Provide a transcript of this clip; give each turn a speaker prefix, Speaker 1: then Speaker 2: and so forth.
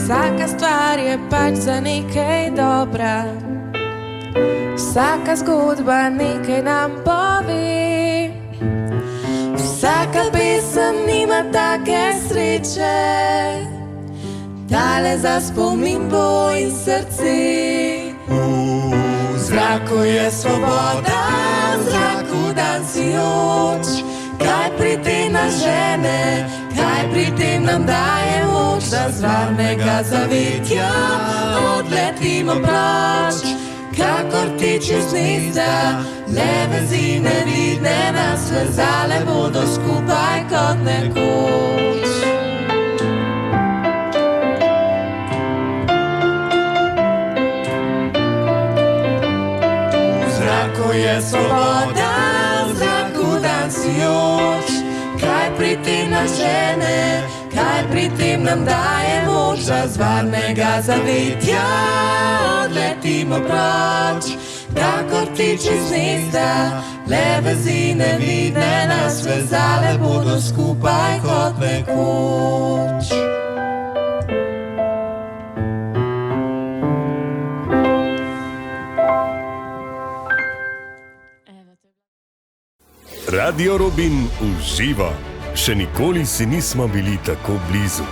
Speaker 1: Vsaka stvar je pač za nekaj dobra, vsaka zgodba nekaj nam pove. Vsaka pesem nima take sreče, dale za spomin bo in srce. V zraku je svoboda, v zraku dan sijoč. Kaj pri tem nas žene, kaj pri tem nam daje moč, da z varnega zavetja odletimo proč. Kakor teče z gnezda, le vezi nevidne nas vezale bodo skupaj kot nekoč. V zraku je svoboda, v zraku dan sijoč. Kaj pri tem nas žene, kaj pri tem nam daje moč, da z varnega zavetja odletimo proč. Kakor teče z gnezda, le vezi nevidne nas vezale bodo skupaj kot nekoč.
Speaker 2: Radio Robin uživa. Še nikoli si nismo bili tako blizu.